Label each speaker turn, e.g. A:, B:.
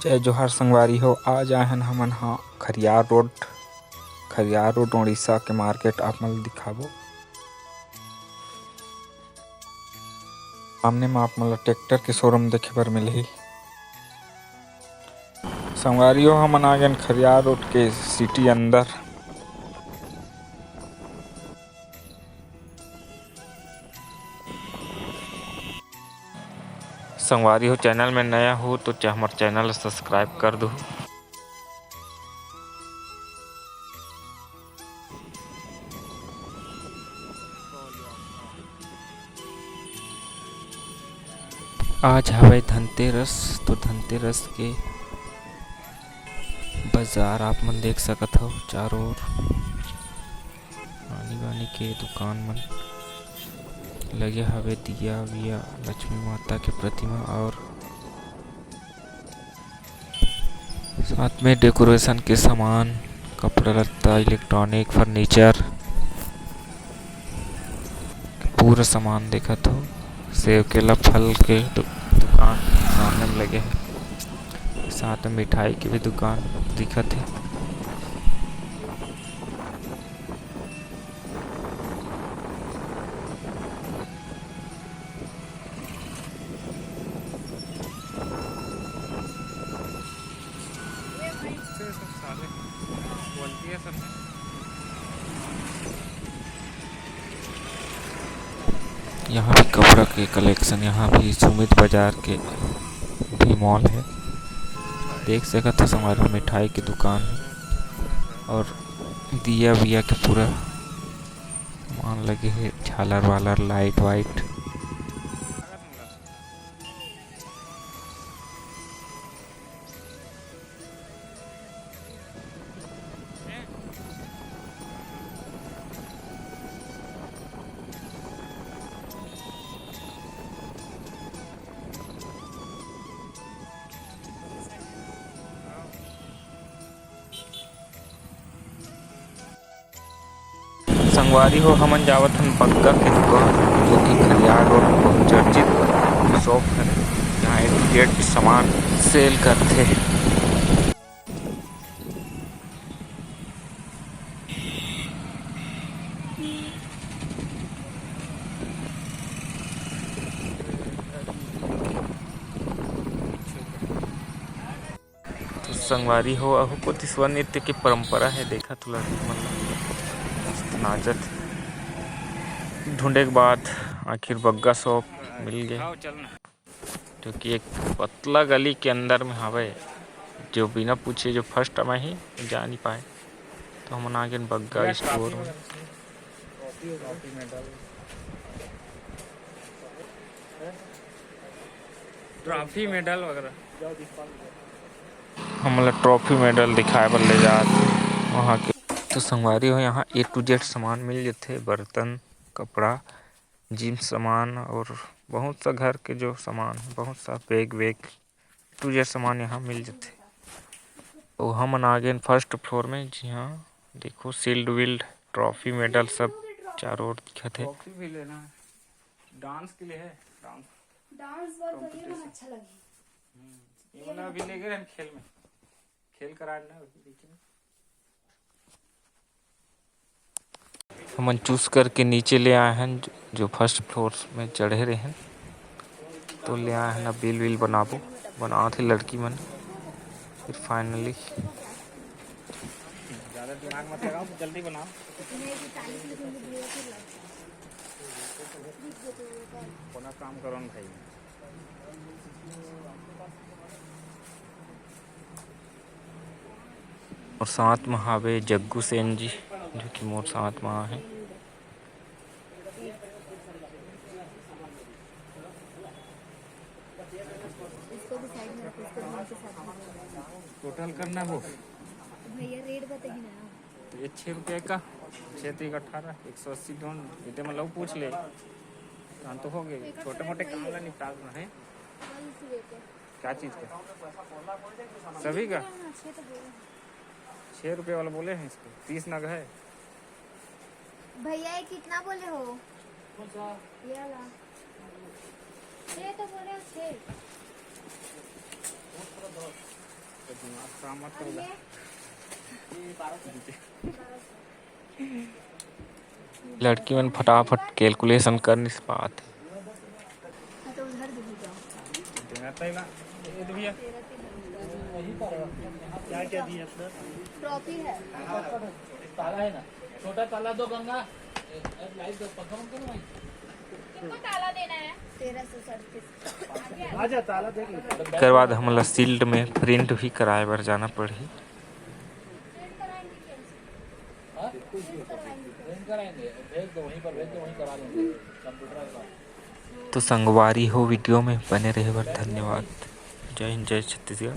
A: जय जोहार संगवारी हो। आज आए हन हमन हा खरियार रोड उड़ीसा के मार्केट आप मन दिखाबो। सामने में आप मन ला टेक्टर के शोरूम देखे बर मिलही। संगवारी हो हमन आ गए खरियार रोड के सिटी अंदर। संगवारी हो चैनल में नया हो तो हमारे चैनल सब्सक्राइब कर दो। आज हवे धनतेरस तो धनतेरस के बाजार आप मन देख सकत हो। चारों ओर आनी बानी के दुकान मन लगे हवे। दिया विया लक्ष्मी माता के प्रतिमा और साथ में डेकोरेशन के सामान, कपड़ा लत्ता, इलेक्ट्रॉनिक, फर्नीचर पूरा सामान देखत हो। सेब केला फल के दुकान सामने में लगे है। साथ में मिठाई की भी दुकान दिखत है। यहाँ भी कपड़ा के कलेक्शन, यहाँ भी सुमित बाजार के भी मॉल है। देख सकत हो हमारा मिठाई की दुकान है और दिया विया के पूरा मान लगे है। झालर वालर लाइट वाइट संगवारी हो हमन जावत हन बग्गा के दुकान, जो कि खरियार रोड बहुत चर्चित शॉप है। यहाँ ए टू जेड सामान सेल करथे। तो संगवारी हो अहु कोती स्व नृत्य की परंपरा है। देखा तो लड़की मन नाचत ढूंढे के बाद आखिर बग्गा शॉप मिल गए, जो कि एक पतला गली के अंदर में हवे। जो बिना पूछे जो फर्स्ट टाइम ही जा नहीं पाए तो हम आ गए बग्गा स्टोर में।
B: ट्रॉफी मेडल वगैरह
A: हमला ट्रॉफी मेडल दिखाए बर ले जात वहाँ के। तो संगवारी हो यहाँ ए टू जेड सामान मिल जाते। बर्तन, कपड़ा, जिम सामान और बहुत सा घर के जो सामान, बहुत सा बैग वैग टू जेड सामान यहाँ मिल जाते। तो हम आ गए फर्स्ट फ्लोर में। जी हाँ, देखो शील्ड विल्ड ट्रॉफी मेडल सब चारों ओर दिखत है।
B: ट्रॉफी भी लेना है, डांस के लिए है। डांस अच्छा लगी। ये वाला भी ले गए हम खेल कराना बीच में।
A: हमन चूस करके नीचे ले आए हैं, जो फर्स्ट फ्लोर में चढ़े रहे हैं। तो ले आए हैं ना बिल विल बना थे लड़की मन। फिर फाइनली
B: ज़्यादा दिमाग मत लगाओ, जल्दी बनाओ। कोना काम करो न भाई।
A: और साथ में हावे जग्गू सेन जी, जो कि मोर साथ में है।
B: टोटल करना वो
C: भैया रेट बताइए ना।
B: तो ये 6 रुपये का 6×18 180 डोन इतने मतलब पूछ ले काम तो हो गए। छोटे मोटे काम ला निपटाना है। क्या चीज़ का सभी का 6 रुपये वाला बोले हैं। इसको 30 नग है।
C: भैया ये कितना बोले हो? ये वाला 6 तो बोले 6।
B: दिमाग काम मत करो।
A: लड़की मन फटाफट कैलकुलेशन कर नहीं पात।
C: हाँ, तो उधर दिख जाओ।
B: देना तैला ये भैया
D: क्या क्या दिया सर?
C: ट्रॉफी है।
D: ताला है ना, छोटा ताला दो गंगा, लाइट दो, पंखा बंद करो भाई।
C: कितना ताला देना है? 1337।
D: आजा ताला देख ले।
A: उसके बाद हमला शील्ड में प्रिंट भी कराए बर जाना पड़ही।
C: प्रिंट कराएंगे कैसे?
D: हाँ?
C: प्रिंट करवाएंगे कैसे?
D: प्रिंट कराएंगे, भेज दो वहीं पर, भेज दो वहीं करा लेंगे कंप्यूटर का।
A: तो संगवारी हो वीडियो में बने रहे बर धन्यवाद। जय हिंद, जय छत्तीसगढ़।